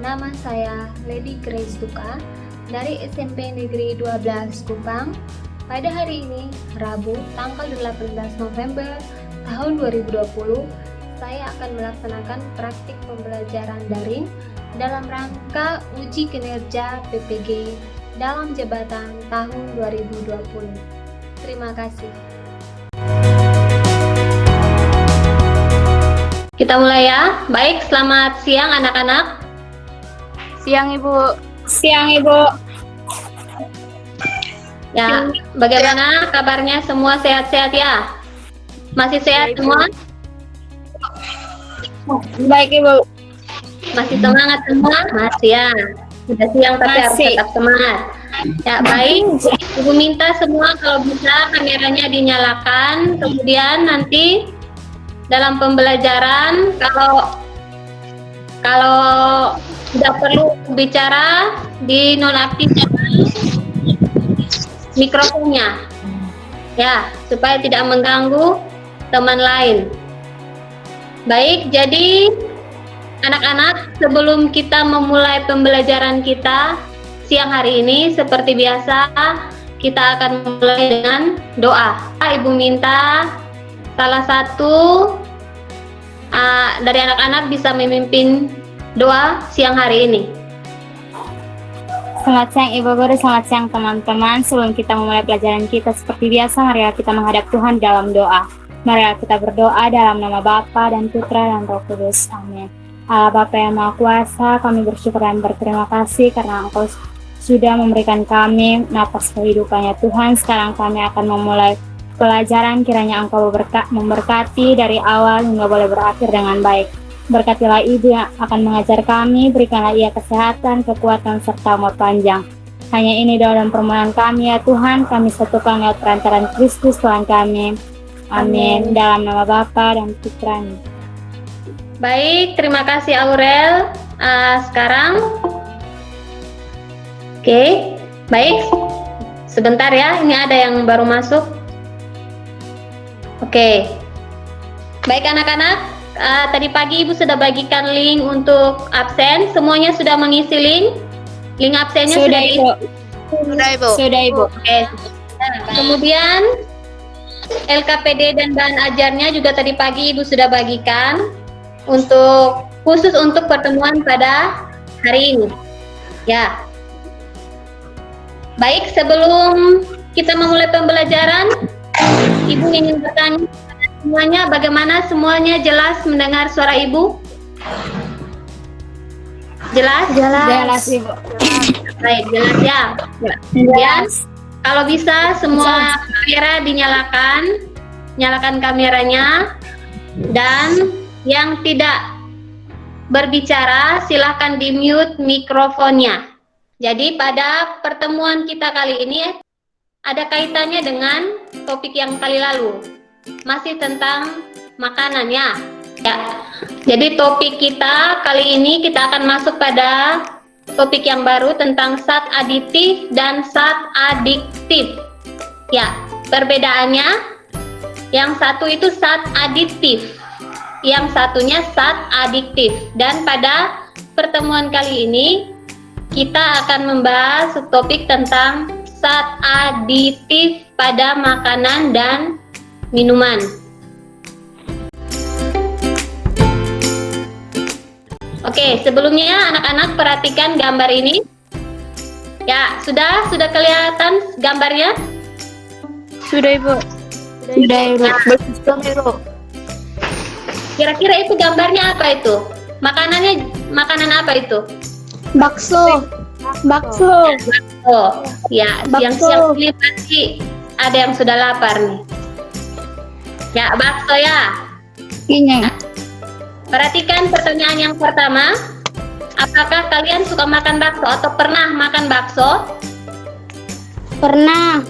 Nama saya Lady Grace Duka dari SMP Negeri 12 Kupang. Pada hari ini, Rabu, tanggal 18 November tahun 2020, saya akan melaksanakan praktik pembelajaran daring dalam rangka uji kinerja PPG dalam jabatan tahun 2020. Terima kasih. Kita mulai ya. Baik, selamat siang anak-anak. Siang Ibu. Siang Ibu. Ya, bagaimana kabarnya semua, sehat-sehat ya? Masih sehat semua? Baik Ibu. Masih semangat semua? Masih ya. Sudah siang tapi harus tetap semangat. Ya, baik. Ibu minta semua kalau bisa kameranya dinyalakan. Kemudian nanti dalam pembelajaran kalau tidak perlu bicara dinonaktifkan mikrofonnya ya, supaya tidak mengganggu teman lain. Baik, jadi anak-anak, sebelum kita memulai pembelajaran kita siang hari ini, seperti biasa kita akan mulai dengan doa. Ibu minta salah satu dari anak-anak bisa memimpin doa siang hari ini. Selamat siang Ibu Guru, selamat siang teman-teman. Sebelum kita memulai pelajaran kita seperti biasa, mari kita menghadap Tuhan dalam doa. Mari kita berdoa dalam nama Bapa dan Putra dan Roh Kudus. Amin. Allah Bapa yang Maha Kuasa, kami bersyukur dan berterima kasih karena Engkau sudah memberikan kami napas kehidupannya Tuhan. Sekarang kami akan memulai pelajaran, kiranya Engkau memberkati dari awal hingga boleh berakhir dengan baik. Berkatilah Ibu yang akan mengajar kami, berikanlah ia kesehatan, kekuatan, serta umur panjang. Hanya ini doa dan permohonan kami ya Tuhan, kami satukan lewat perantaraan Kristus Tuhan kami. Amin. Dalam nama Bapa dan Putra. Baik, terima kasih Aurel. Sekarang baik, sebentar ya, ini ada yang baru masuk. Baik anak-anak, tadi pagi Ibu sudah bagikan link untuk absen. Semuanya sudah mengisi link absennya sudah Ibu. Sudah Ibu. Kemudian LKPD dan bahan ajarnya juga tadi pagi Ibu sudah bagikan khusus untuk pertemuan pada hari ini. Ya. Baik, sebelum kita memulai pembelajaran, Ibu ingin bertanya kepada semuanya, bagaimana semuanya jelas mendengar suara Ibu? Jelas? Jelas Ibu. Baik, jelas ya. Kemudian kalau bisa semua kamera dinyalakan, nyalakan kameranya, dan yang tidak berbicara silahkan di-mute mikrofonnya. Jadi pada pertemuan kita kali ini ada kaitannya dengan topik yang kali lalu, masih tentang makanan ya. Jadi topik kita kali ini kita akan masuk pada topik yang baru tentang zat aditif dan zat adiktif. Ya, perbedaannya yang satu itu zat aditif, yang satunya zat adiktif. Dan pada pertemuan kali ini kita akan membahas topik tentang zat aditif pada makanan dan minuman. Oke, sebelumnya anak-anak perhatikan gambar ini. Ya, sudah kelihatan gambarnya? Sudah Ibu. Sudah Ibu. Kira-kira itu gambarnya apa itu? Makanan apa itu? Bakso. Oh, ya, siang-siang ini pasti ada yang sudah lapar nih. Ya, bakso ya. Iya. Perhatikan pertanyaan yang pertama. Apakah kalian suka makan bakso atau pernah makan bakso? Pernah.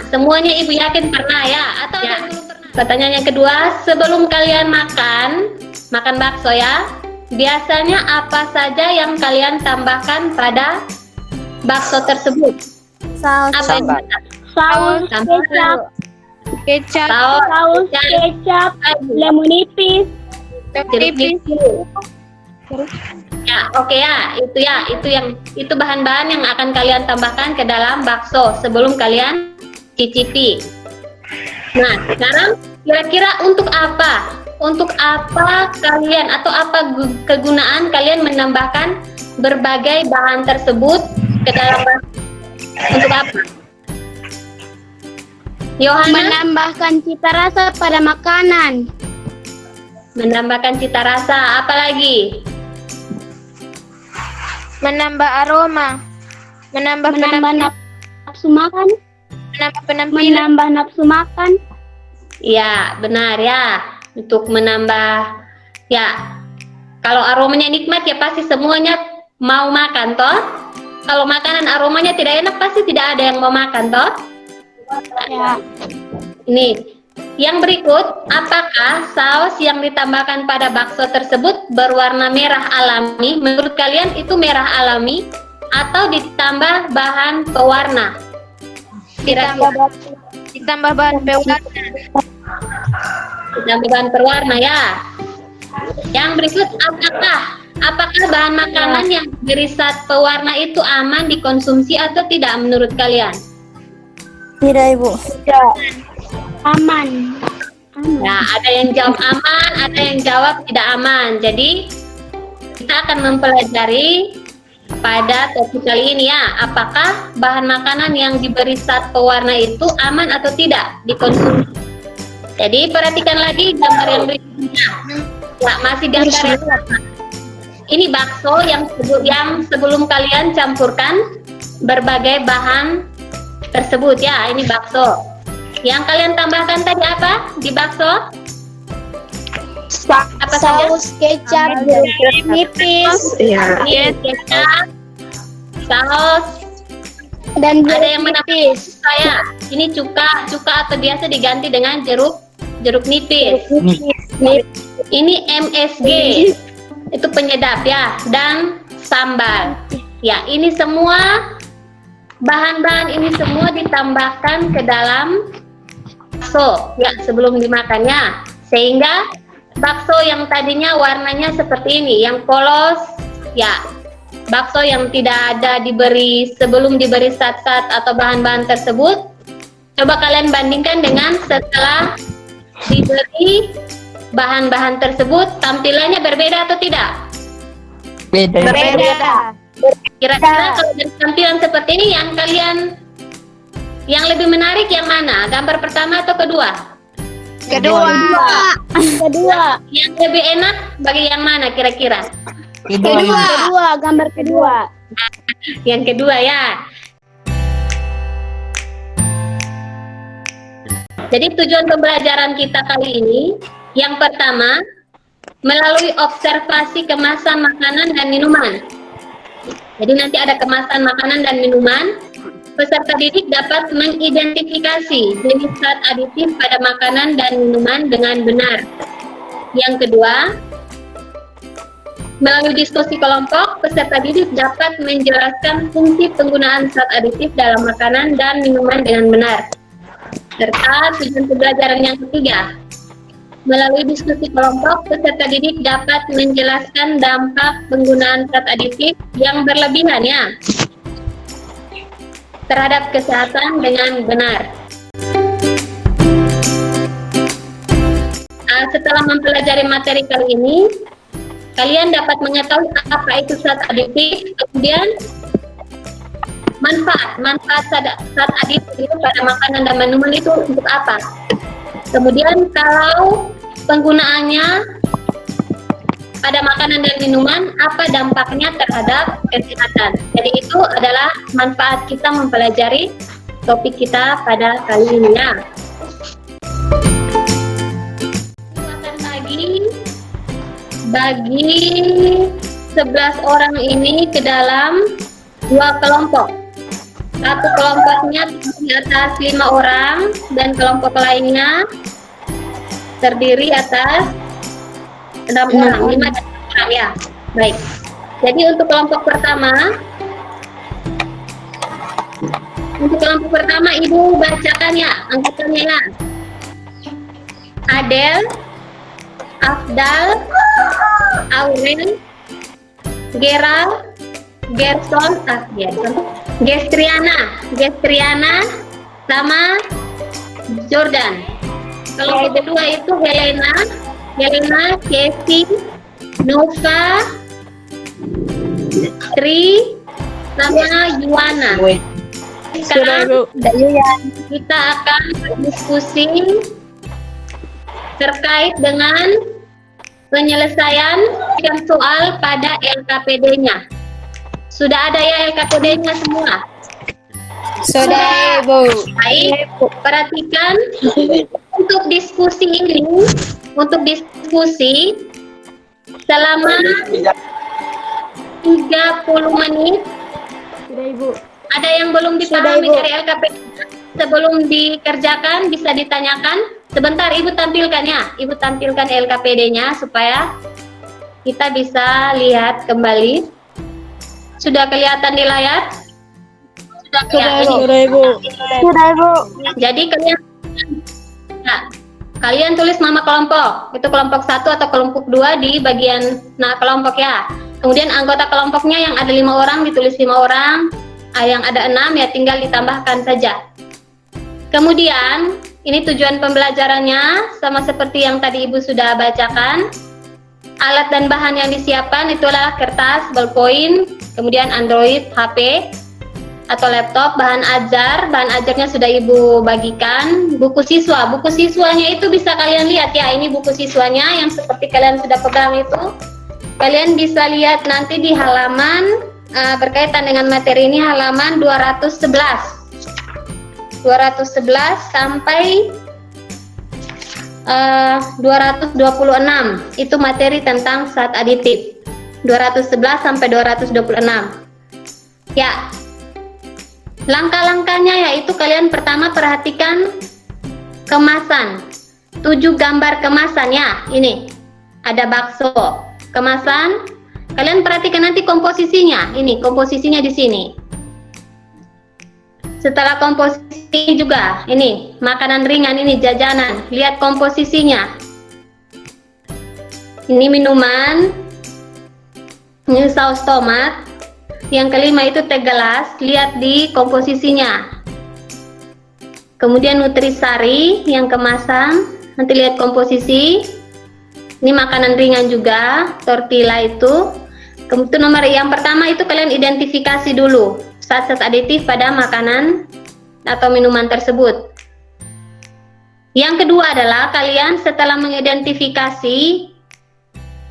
Semuanya Ibu yakin pernah ya? Atau ya. Pertanyaan yang kedua, sebelum kalian makan bakso ya, biasanya apa saja yang kalian tambahkan pada bakso tersebut? Saus. Apa yang Saus. Kecap. Lemon nipis. Jeruk nipis. Ya, itu bahan-bahan yang akan kalian tambahkan ke dalam bakso sebelum kalian cicipi. Nah, sekarang kira-kira untuk apa? Untuk apa kalian atau apa kegunaan kalian menambahkan berbagai bahan tersebut ke dalam bakso? Untuk apa? Yohana? Menambahkan cita rasa pada makanan. Menambahkan cita rasa, apa lagi? Menambah aroma. Menambah nafsu makan. penampilan. Menambah nafsu makan. Ya, benar ya. Untuk menambah, ya, kalau aromanya nikmat ya pasti semuanya mau makan toh. Kalau makanan aromanya tidak enak pasti tidak ada yang mau makan toh. Ya. Ini yang berikut, apakah saus yang ditambahkan pada bakso tersebut berwarna merah alami? Menurut kalian itu merah alami atau ditambah bahan pewarna? Kira-kira Ditambah bahan pewarna. ditambah bahan pewarna ya. Yang berikut, apakah bahan makanan yang berisat pewarna itu aman dikonsumsi atau tidak menurut kalian? Tidak, Ibu. Aman. Nah, ada yang jawab aman, ada yang jawab tidak aman. Jadi kita akan mempelajari pada topik kali ini ya, apakah bahan makanan yang diberi zat pewarna itu aman atau tidak dikonsumsi. Jadi perhatikan lagi gambar yang berikutnya. Ya, masih gambar yang sama. Ini bakso yang sebelum kalian campurkan berbagai bahan tersebut ya. Ini bakso. Yang kalian tambahkan tadi apa di bakso? Apa Saus kecap, nipis, Ini kecap, saus, dan ada yang nipis. saya. Ini cuka atau biasa diganti dengan jeruk nipis. Ini MSG, itu penyedap ya, dan sambal. Ya, ini semua bahan-bahan ini semua ditambahkan ke dalam bakso ya sebelum dimakannya, sehingga bakso yang tadinya warnanya seperti ini, yang polos ya, bakso yang tidak ada sebelum diberi zat-zat atau bahan-bahan tersebut. Coba kalian bandingkan dengan setelah diberi bahan-bahan tersebut, tampilannya berbeda atau tidak? Berbeda. Kira-kira kalau dari tampilan seperti ini yang lebih menarik yang mana? Gambar pertama atau kedua? Kedua. Yang lebih enak bagi yang mana kira-kira? Gambar kedua. Yang kedua ya. Jadi tujuan pembelajaran kita kali ini, yang pertama, melalui observasi kemasan makanan dan minuman. Jadi nanti ada kemasan makanan dan minuman, peserta didik dapat mengidentifikasi jenis zat aditif pada makanan dan minuman dengan benar. Yang kedua, melalui diskusi kelompok, peserta didik dapat menjelaskan fungsi penggunaan zat aditif dalam makanan dan minuman dengan benar. Serta tujuan pembelajaran yang ketiga, melalui diskusi kelompok, peserta didik dapat menjelaskan dampak penggunaan zat aditif yang berlebihan ya terhadap kesehatan dengan benar. Setelah mempelajari materi kali ini, kalian dapat mengetahui apa itu zat aditif, kemudian manfaat zat aditif itu pada makanan dan minuman itu untuk apa. Kemudian kalau penggunaannya pada makanan dan minuman, apa dampaknya terhadap kesehatan. Jadi itu adalah manfaat kita mempelajari topik kita pada kali ini ya. Bagi 11 orang ini ke dalam 2 kelompok. Satu kelompoknya di atas 5 orang dan kelompok lainnya terdiri atas 6 orang, 5 dan 6 orang ya. Baik. Jadi untuk kelompok pertama, Ibu bacakan ya angkatannya ya. Adel, Afdal, Aurel, Gerald, Gerson, Gestriana, sama Jordan. Kelompok kedua itu Helena, Casey, Nova, Tri, sama Yuana. Sekarang kita akan berdiskusi terkait dengan penyelesaian soal pada LKPD-nya. Sudah ada ya LKPD-nya semua? Sudah, Ibu. Baik, perhatikan untuk diskusi selama 30 menit. Sudah, Ibu. Ada yang belum dipahami Ibu. dari LKPD? Sebelum dikerjakan bisa ditanyakan. Sebentar, Ibu tampilkan ya. Ibu tampilkan LKPD-nya supaya kita bisa lihat kembali. Sudah kelihatan di layar? Sudah kelihatan. Sudah, Ibu. Jadi kalian tulis nama kelompok. Itu kelompok 1 atau kelompok 2 di bagian kelompok ya. Kemudian anggota kelompoknya yang ada 5 orang ditulis 5 orang. Yang ada 6 ya tinggal ditambahkan saja. Kemudian ini tujuan pembelajarannya sama seperti yang tadi Ibu sudah bacakan. Alat dan bahan yang disiapkan itu adalah kertas, ballpoint, kemudian Android, HP atau laptop. Bahan ajarnya sudah Ibu bagikan. Buku siswanya itu bisa kalian lihat ya. Ini buku siswanya yang seperti kalian sudah pegang itu. Kalian bisa lihat nanti di halaman berkaitan dengan materi ini halaman 211 sampai 226 itu materi tentang zat aditif. 211 sampai 226 ya. Langkah-langkahnya yaitu kalian pertama perhatikan kemasan, 7 gambar kemasan ya. Ini ada bakso kemasan. Kalian perhatikan nanti komposisinya. Ini komposisinya di sini. Setelah komposisi juga, ini makanan ringan, ini jajanan. Lihat komposisinya. Ini minuman, ini saus tomat. Yang kelima itu teh gelas. Lihat di komposisinya. Kemudian nutrisari yang kemasan. Nanti lihat komposisi. Ini makanan ringan juga, tortilla itu. Kemudian nomor yang pertama itu kalian identifikasi dulu zat-zat aditif pada makanan atau minuman tersebut. Yang kedua adalah kalian setelah mengidentifikasi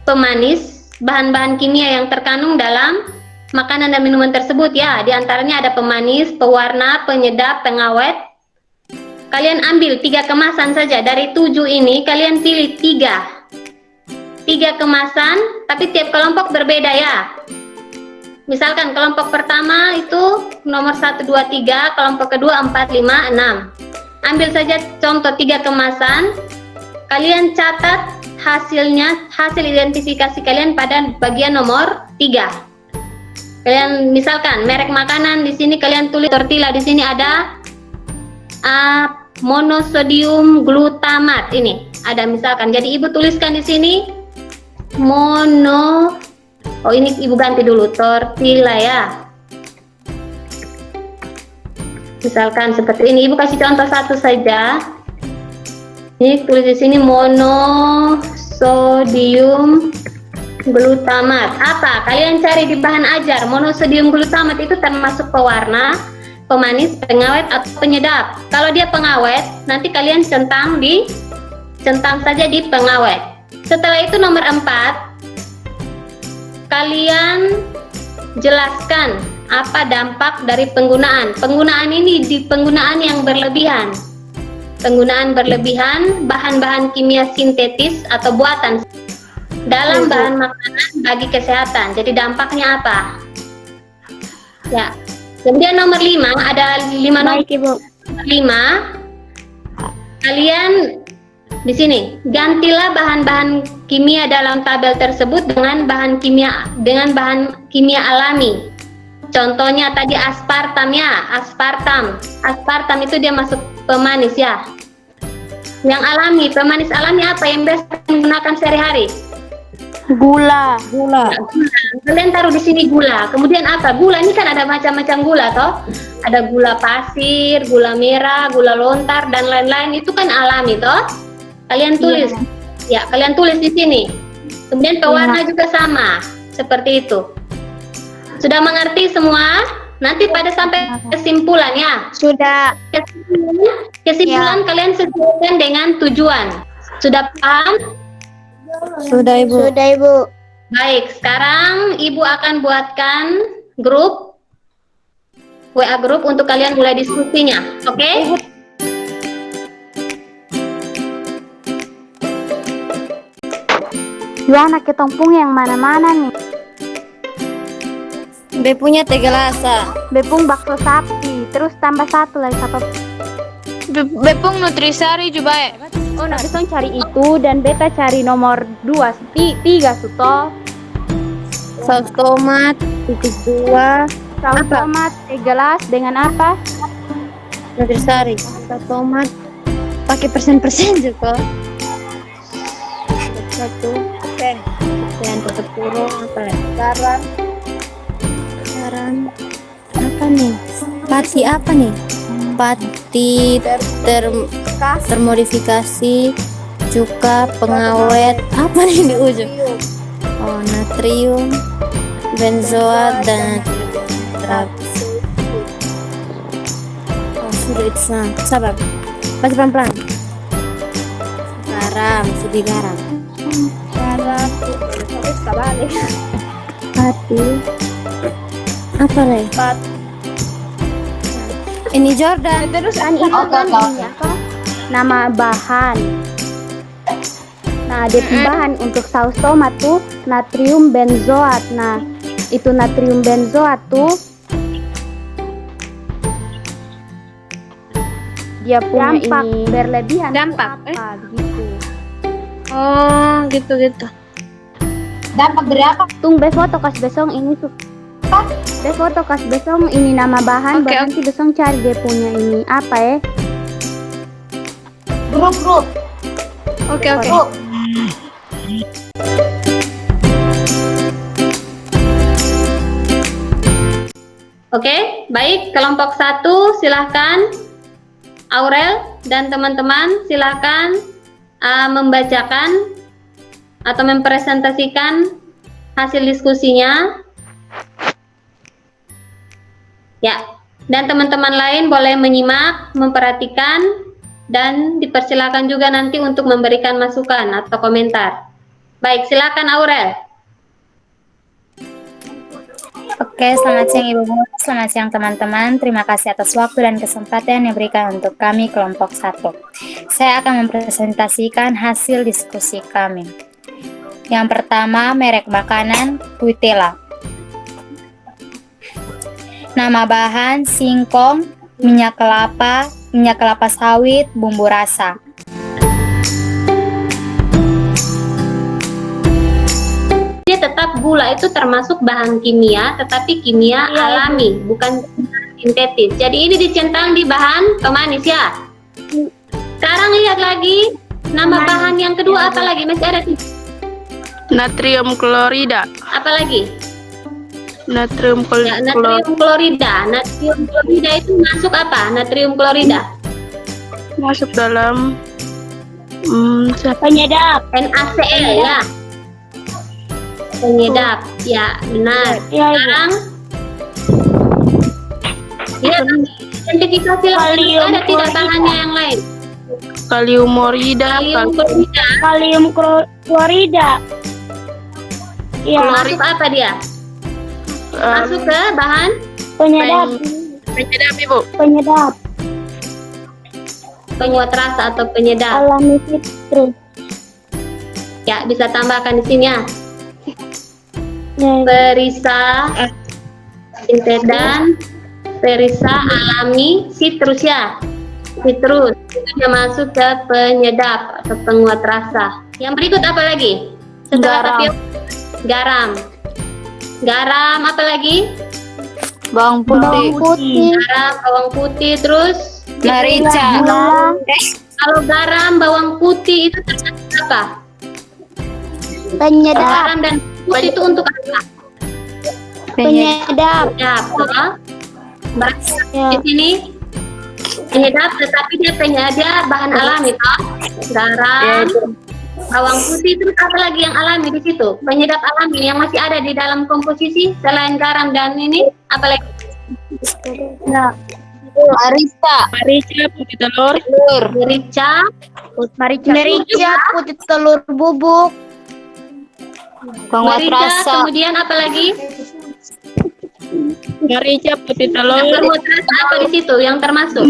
pemanis, bahan-bahan kimia yang terkandung dalam makanan dan minuman tersebut ya. Di antaranya ada pemanis, pewarna, penyedap, pengawet. Kalian ambil 3 kemasan saja. Dari 7 ini kalian pilih 3 kemasan, tapi tiap kelompok berbeda ya. Misalkan kelompok pertama itu nomor 1, 2, 3, kelompok kedua 4, 5, 6. Ambil saja contoh 3 kemasan. Kalian catat hasilnya, hasil identifikasi kalian pada bagian nomor 3. Kalian misalkan merek makanan di sini kalian tulis tortilla, di sini ada monosodium glutamat. Ini ada misalkan. Jadi Ibu tuliskan di sini ini Ibu ganti dulu tortilla ya. Misalkan seperti ini. Ibu kasih contoh satu saja. Ini tulis di sini monosodium glutamat. Apa? Kalian cari di bahan ajar. Monosodium glutamat itu termasuk pewarna, pemanis, pengawet atau penyedap. Kalau dia pengawet, nanti kalian centang saja di pengawet. Setelah itu nomor 4, kalian jelaskan apa dampak dari penggunaan. Penggunaan ini di penggunaan yang berlebihan. Penggunaan berlebihan bahan-bahan kimia sintetis atau buatan dalam bahan makanan bagi kesehatan. Jadi dampaknya apa? Ya. Kemudian nomor 5 ada 5 nomor. Baik, Ibu. 5. Kalian di sini gantilah bahan-bahan kimia dalam tabel tersebut dengan bahan kimia alami. Contohnya tadi aspartam ya, aspartam itu dia masuk pemanis ya. Yang alami, pemanis alami apa yang biasa digunakan sehari-hari? Gula. Nah, kalian taruh di sini gula. Kemudian apa? Gula ini kan ada macam-macam gula toh. Ada gula pasir, gula merah, gula lontar dan lain-lain. Itu kan alami toh. Kalian tulis. Ya, kalian tulis di sini. Kemudian pewarna juga sama. Seperti itu. Sudah mengerti semua? Nanti pada sampai kesimpulan ya. Sudah. Kesimpulan kalian sesuaikan dengan tujuan. Sudah paham? Sudah, Ibu. Sudah, Ibu. Baik, sekarang Ibu akan buatkan grup WA grup untuk kalian mulai diskusinya, oke? Ya, anak ketempung yang mana-mana nih. B punya 3 gelasa. Bepung bakso sapi, terus tambah satu lagi apa? Bepung nutrisari juga ya. Oh, nah besok cari itu dan beta cari nomor 3 suto. Saus tomat, titik 2. Saus tomat 3 gelas dengan apa? Nutrisari. Saus tomat. Pakai persen juga. 1%. Untuk 10 apa lagi? Garam. Apa nih? Pati apa nih? Pati termodifikasi, cuka, pengawet, apa nih di ujung? Oh, natrium, benzoat dan oh, sudah itu sabar, baca pelan-pelan. Garam, sedih garam. Pati, apa nih? Ini Jordan. Terus itu kan ini apa? Nama bahan. Nah, ada bahan untuk saus tomat tuh natrium benzoat. Nah, itu natrium benzoat tuh dia punya dampak ini berlebihan. Dampak, apa gitu. Oh, gitu. Dampak dari apa? Tung foto kas besong ini tuh. Foto kas besong ini nama bahan. Oke, Nanti besong cari dia punya ini apa ya? Grup. Oke. Oke, baik. Kelompok 1 silahkan. Aurel dan teman-teman silahkan membacakan atau mempresentasikan hasil diskusinya. Ya, dan teman-teman lain boleh menyimak, memperhatikan, dan dipersilakan juga nanti untuk memberikan masukan atau komentar. Baik, silakan Aurel. Oke, selamat siang Ibu Guru, selamat siang teman-teman. Terima kasih atas waktu dan kesempatan yang diberikan untuk kami kelompok 1. Saya akan mempresentasikan hasil diskusi kami. Yang pertama, merek makanan Kuitela. Nama bahan singkong, minyak kelapa sawit, bumbu rasa. Dia tetap gula itu termasuk bahan kimia, tetapi kimia alami, bukan sintetis. Jadi ini dicentang di bahan pemanis ya. Sekarang lihat lagi nama bahan yang kedua apa lagi? Masih ada Natrium klorida. apa lagi? Natrium Ya, natrium klorida. Natrium klorida itu masuk apa? Natrium klorida masuk dalam Penyedap. NaCl ya. Penyedap. Ya, benar. Sekarang lihat identifikasi lagi ada tidak bahannya yang lain. kalium morida, Kalium klorida. Masuk apa dia? Masuk ke bahan Penyedap. penyedap Ibu. penguat rasa atau penyedap. Alami fitri. Ya, bisa tambahkan di sini ya. Ya. Perisa sintedan, perisa alami, citrus ya. Citrus itu dia masuk ke penyedap atau penguat rasa. Yang berikut apa lagi? Setelah garam. Garam apa lagi? Bawang putih. Garam, bawang putih, terus Merica. kalau garam, bawang putih itu termasuk apa? Penyedap. Garam dan glukus itu untuk apa? Penyedap. Ya, Ya. di sini penyedap, tetapi dia bahan alami, toh. Garam, bawang putih, terus apa lagi yang alami di situ? Penyedap alami yang masih ada di dalam komposisi selain garam dan ini apa lagi? Ya. Merica, putih telur, Merica, Merica, putih telur bubuk. Penguat merica, rasa. kemudian apa lagi? merica, putih Yang telur, berbuat rasa apa di situ yang termasuk?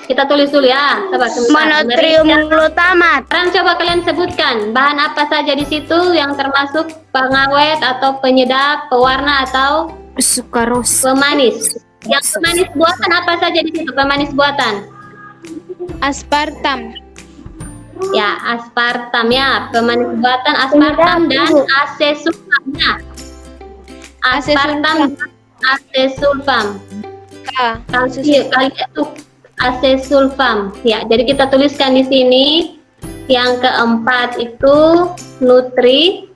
Kita tulis dulu ya, coba sebentar. Monotrium Merica. glutamat. Sekarang coba kalian sebutkan bahan apa saja di situ yang termasuk pengawet atau penyedap, pewarna atau Sukaros. pemanis. Yang pemanis buatan apa saja di situ? Pemanis buatan. Aspartam. Ya, aspartam ya, pemanis buatan aspartam dan asesulfamnya. Aspartam, asesulfam. Kalsium itu asesulfam. Ya, jadi kita tuliskan di sini yang keempat itu nutrisari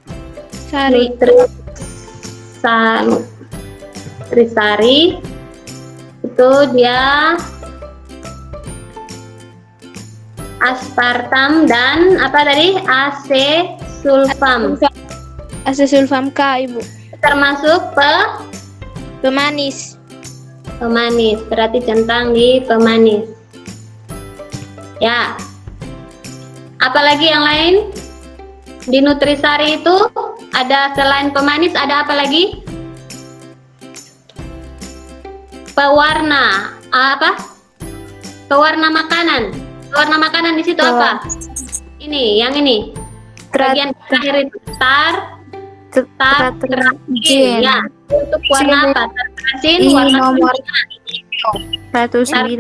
itu dia aspartam dan apa tadi asesulfam, Asesulfam K, Ibu. termasuk Pemanis. pemanis, berarti centang di pemanis ya. Apalagi yang lain di nutrisari itu ada selain pemanis, ada apa lagi? Pewarna apa? Pewarna makanan. Pewarna makanan di situ apa? Ini, yang ini. Bagian terakhir itu tartrazin. Ya, untuk warna apa? Tartrazin warna nomor kuning. Tartrazin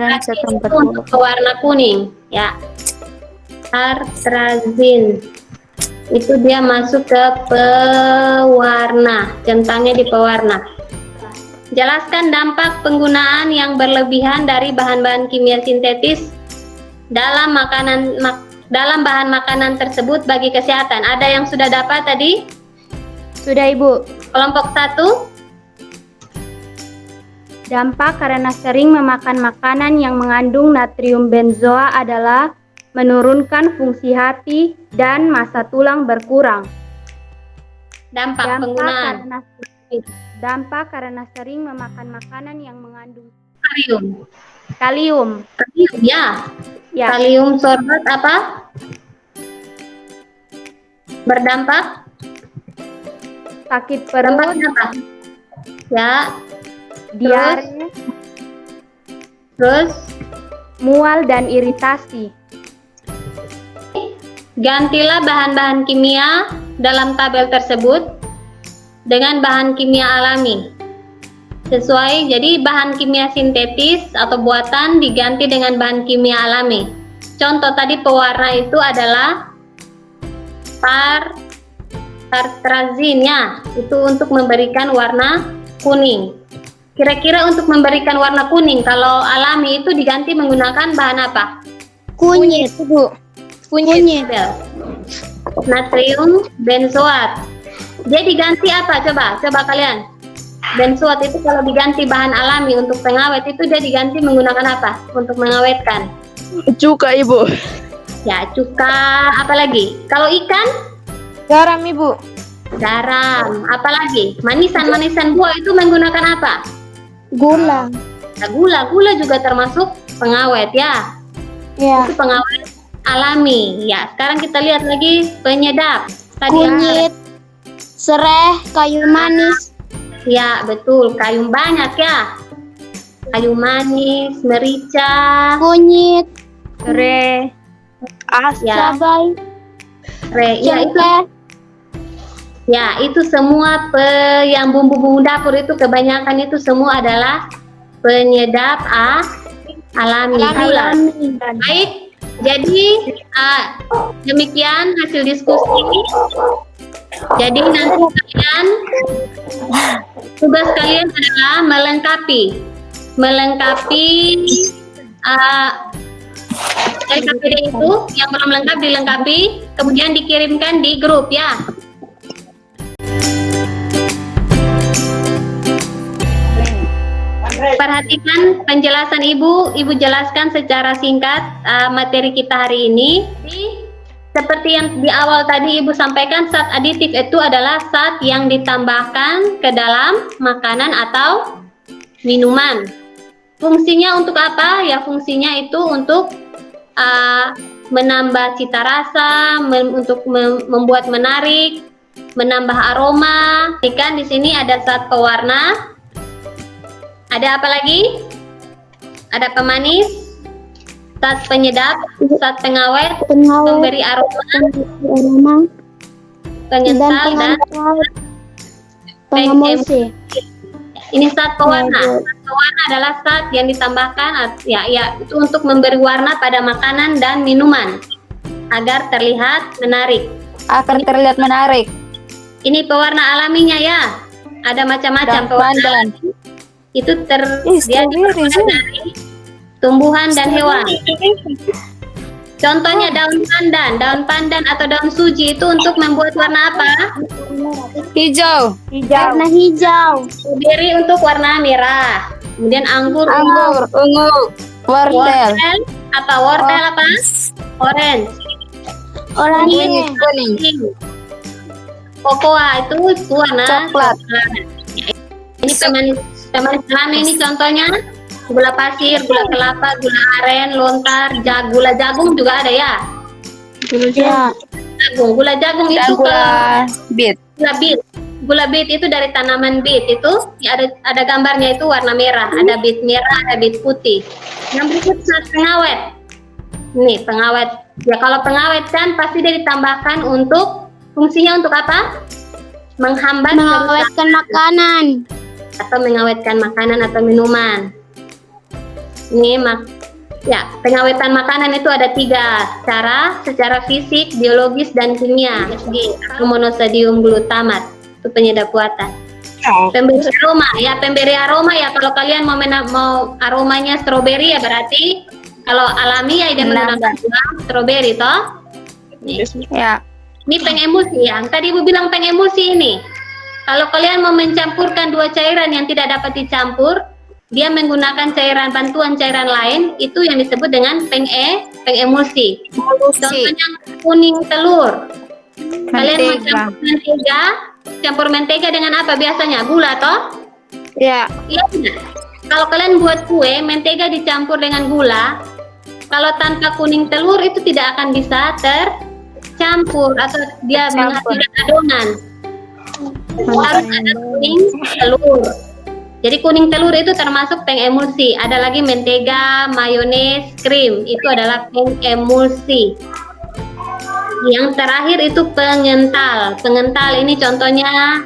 itu untuk pewarna kuning, ya. Tartrazin itu dia masuk ke pewarna, centangnya di pewarna. Jelaskan dampak penggunaan yang berlebihan dari bahan-bahan kimia sintetis dalam bahan makanan tersebut bagi kesehatan. Ada yang sudah dapat tadi? Sudah, Ibu. Kelompok 1. Dampak karena sering memakan makanan yang mengandung natrium benzoa adalah menurunkan fungsi hati dan masa tulang berkurang. Dampak penggunaan Dampak karena sering memakan makanan yang mengandung kalium. kalium. Kalium ya. Ya. Kalium sorbat apa? Berdampak Sakit perut, dampaknya apa? Ya, diare, terus mual dan iritasi. gantilah bahan-bahan kimia dalam tabel tersebut dengan bahan kimia alami. Sesuai, jadi bahan kimia sintetis atau buatan diganti dengan bahan kimia alami. Contoh tadi pewarna itu adalah tartrazinnya, itu untuk memberikan warna kuning. Kira-kira untuk memberikan warna kuning, kalau alami itu diganti menggunakan bahan apa? Kunyit, Bu. Kunyit. Natrium benzoat. Dia diganti apa? Coba kalian. Benzoat itu kalau diganti bahan alami untuk pengawet itu dia diganti menggunakan apa? Untuk mengawetkan. cuka, Ibu. Ya, cuka, apalagi? Kalau ikan? Garam, Ibu. Garam. Apalagi? Manisan buah itu menggunakan apa? Gula. Nah, gula juga termasuk pengawet ya. Ya. Itu pengawet alami. Ya, sekarang kita lihat lagi penyedap. Tadi Kunyit, sereh, kayu manis. ya, betul. Kayu banyak ya. Kayu manis, merica, Kunyit, serai, ya, cabai, ya itu. cengkeh. Ya, itu semua yang bumbu-bumbu dapur itu kebanyakan itu semua adalah penyedap alami. Gula. Baik, jadi demikian hasil diskusi. Jadi nanti tugas kalian adalah melengkapi LKPD itu yang belum lengkap dilengkapi. kemudian dikirimkan di grup ya. Perhatikan penjelasan Ibu jelaskan secara singkat materi kita hari ini. Seperti yang di awal tadi Ibu sampaikan, zat aditif itu adalah zat yang ditambahkan ke dalam makanan atau minuman. Fungsinya untuk apa? Ya fungsinya itu untuk menambah cita rasa, untuk membuat menarik, menambah aroma. Perhatikan di sini ada zat pewarna. Ada apa lagi? Ada pemanis, zat penyedap, zat pengawet, pemberi aroma, pengental, dan pengemulsi. Ini zat pewarna. Zat pewarna adalah zat yang ditambahkan ya itu untuk memberi warna pada makanan dan minuman agar terlihat menarik. Agar terlihat menarik. Ini pewarna alaminya ya. Ada macam-macam pewarna alami. Itu dia diperoleh dari tumbuhan dan hewan. Contohnya daun pandan atau daun suji itu untuk membuat warna apa? Hijau. Warna hijau. Stroberi untuk warna merah. Kemudian anggur Ungu. Wortel. Wortel apa? Orange. Oranye. Kuning. Kokoa itu warna Coklat. Ini pemanis alami ini contohnya gula pasir, gula kelapa, gula aren, lontar, gula jagung juga ada ya. Gula jagung itu Gula bit. Gula bit itu dari tanaman bit itu ya ada gambarnya itu warna merah, ada bit merah, ada bit putih. Yang berikut zat pengawet. Nih pengawet. Ya kalau pengawet kan pasti dia ditambahkan untuk fungsinya untuk apa? Mengawetkan makanan. Atau mengawetkan makanan atau minuman. Ini pengawetan makanan itu ada 3 cara, secara fisik, biologis, dan kimia. Monosodium glutamat itu penyedap buatan. Pemberi aroma ya kalau kalian mau aromanya stroberi ya berarti kalau alami ya dia menggunakan stroberi toh. Ya. Ini pengemulsi ya. Tadi Ibu bilang pengemulsi ini. Kalau kalian mau mencampurkan 2 cairan yang tidak dapat dicampur, dia menggunakan bantuan cairan lain, itu yang disebut dengan pengemulsi. Contohnya kuning telur. Kalian mau campur mentega dengan apa biasanya? Gula toh? Ya. Iya. Kalau kalian buat kue, mentega dicampur dengan gula, kalau tanpa kuning telur itu tidak akan bisa tercampur atau dia menghasilkan adonan. Harus ada kuning telur. Jadi kuning telur itu termasuk pengemulsi. Ada lagi mentega, mayones, krim. Itu adalah pengemulsi. Yang terakhir itu pengental. Pengental ini contohnya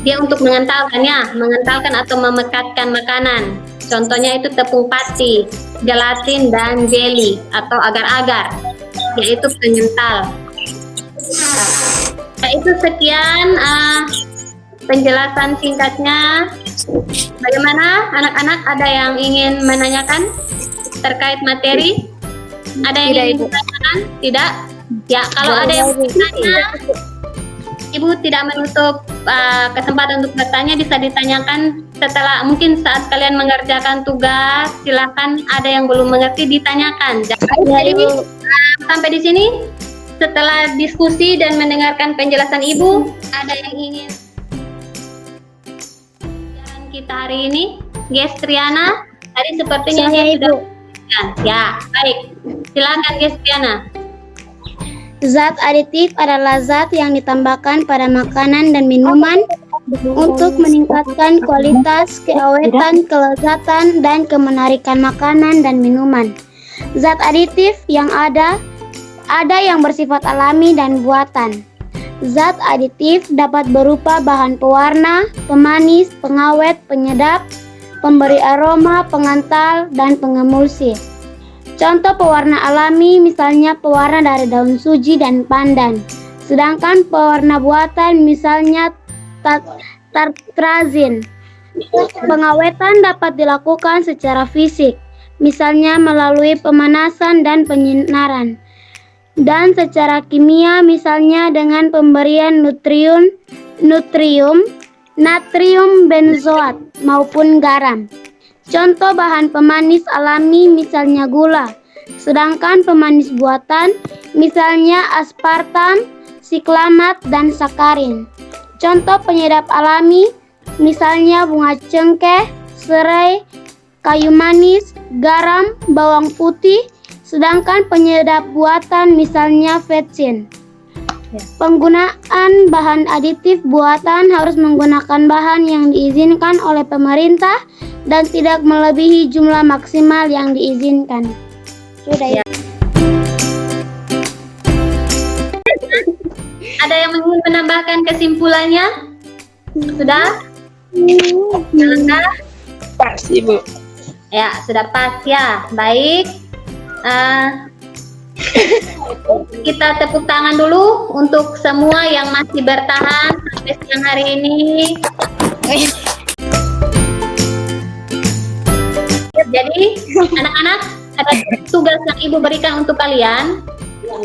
dia untuk mengentalkan atau memekatkan makanan. Contohnya itu tepung pati, gelatin, dan jelly atau agar-agar, yaitu pengental. Itu sekian penjelasan singkatnya. Bagaimana anak-anak, ada yang ingin menanyakan terkait materi? Ada yang ingin menanyakan? Tidak? Ya, kalau ada yang bertanya, Ibu tidak menutup kesempatan untuk bertanya, bisa ditanyakan setelah, mungkin saat kalian mengerjakan tugas, silahkan ada yang belum mengerti ditanyakan. Jadi sampai di sini. Setelah diskusi dan mendengarkan penjelasan Ibu, ada yang ingin pelajaran kita hari ini? Gestriana, tadi sepertinya dia sudah. Ya, baik. Silakan Gestriana. Zat aditif adalah zat yang ditambahkan pada makanan dan minuman untuk meningkatkan kualitas, keawetan, kelezatan, dan kemenarikan makanan dan minuman. Zat aditif yang ada yang bersifat alami dan buatan. Zat aditif dapat berupa bahan pewarna, pemanis, pengawet, penyedap, pemberi aroma, pengantal, dan pengemulsi. Contoh pewarna alami misalnya pewarna dari daun suji dan pandan. Sedangkan pewarna buatan misalnya tartrazin. Pengawetan dapat dilakukan secara fisik, misalnya melalui pemanasan dan penyinaran. dan secara kimia misalnya dengan pemberian nutrium, natrium benzoat maupun garam. Contoh bahan pemanis alami misalnya gula, sedangkan pemanis buatan misalnya aspartam, siklamat, dan sakarin. Contoh penyedap alami misalnya bunga cengkeh, serai, kayu manis, garam, bawang putih, sedangkan penyedap buatan misalnya vetsin. Penggunaan bahan aditif buatan harus menggunakan bahan yang diizinkan oleh pemerintah dan tidak melebihi jumlah maksimal yang diizinkan. Sudah ya. Ada yang ingin menambahkan kesimpulannya? Sudah? Sudah? Pas Ibu. Ya, sudah pas ya. Baik. Kita tepuk tangan dulu untuk semua yang masih bertahan sampai siang hari ini. Jadi, anak-anak, ada tugas yang Ibu berikan untuk kalian,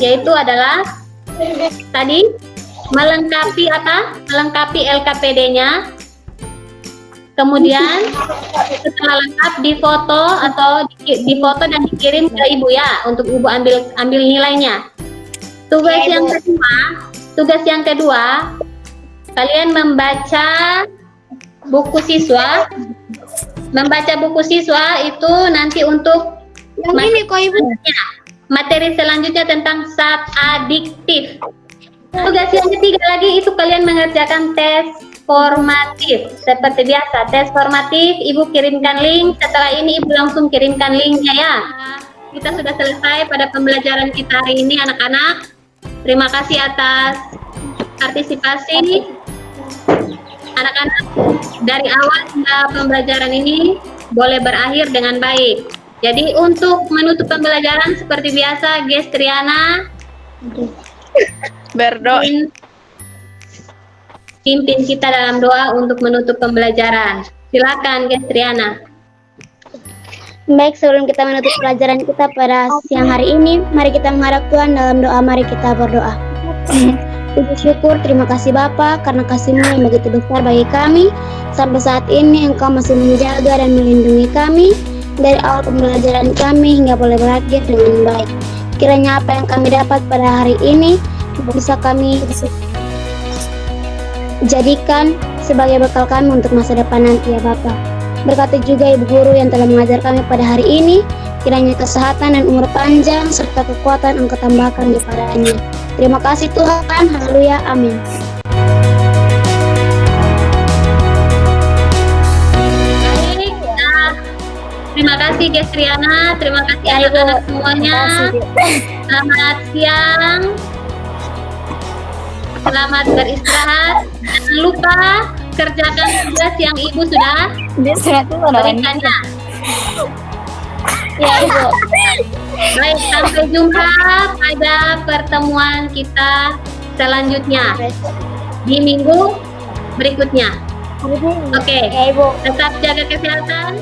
yaitu adalah tadi melengkapi apa? Melengkapi LKPD-nya. Kemudian setelah lengkap difoto atau difoto dan dikirim ke Ibu ya, untuk Ibu ambil nilainya. Tugas yang kedua, kalian membaca buku siswa. Membaca buku siswa itu nanti untuk materi selanjutnya tentang zat adiktif. Tugas yang ketiga lagi itu kalian mengerjakan tes formatif. Seperti biasa, tes formatif Ibu kirimkan link. Setelah ini Ibu langsung kirimkan linknya ya. Kita sudah selesai pada pembelajaran kita hari ini anak-anak. Terima kasih atas partisipasi anak-anak. Dari awal hingga pembelajaran ini boleh berakhir dengan baik. Jadi untuk menutup pembelajaran seperti biasa, Gestriana Berdoa. Pimpin kita dalam doa untuk menutup pembelajaran. Silakan, Gestriana. Baik, sebelum kita menutup pelajaran kita pada siang hari ini, mari kita menghadap Tuhan dalam doa. Mari kita berdoa. Puji syukur, terima kasih Bapa karena kasih-Mu yang begitu besar bagi kami. Sampai saat ini Engkau masih menjaga dan melindungi kami dari awal pembelajaran kami hingga boleh berakhir dengan baik. Kiranya apa yang kami dapat pada hari ini bisa kami jadikan sebagai bekal kami untuk masa depan nanti ya Bapa. Berkati juga Ibu Guru yang telah mengajar kami pada hari ini. Kiranya kesehatan dan umur panjang serta kekuatan Engkau tambahkan kepadanya. Terima kasih Tuhan. Haleluya. Amin. Baik, terima kasih Gestriana, terima kasih anak-anak semuanya. Selamat siang. Selamat beristirahat. Jangan lupa kerjakan tugas yang Ibu sudah berikannya. Ya Ibu. Baik, sampai jumpa pada pertemuan kita selanjutnya di minggu berikutnya. Oke, Ya Ibu. tetap jaga kesehatan.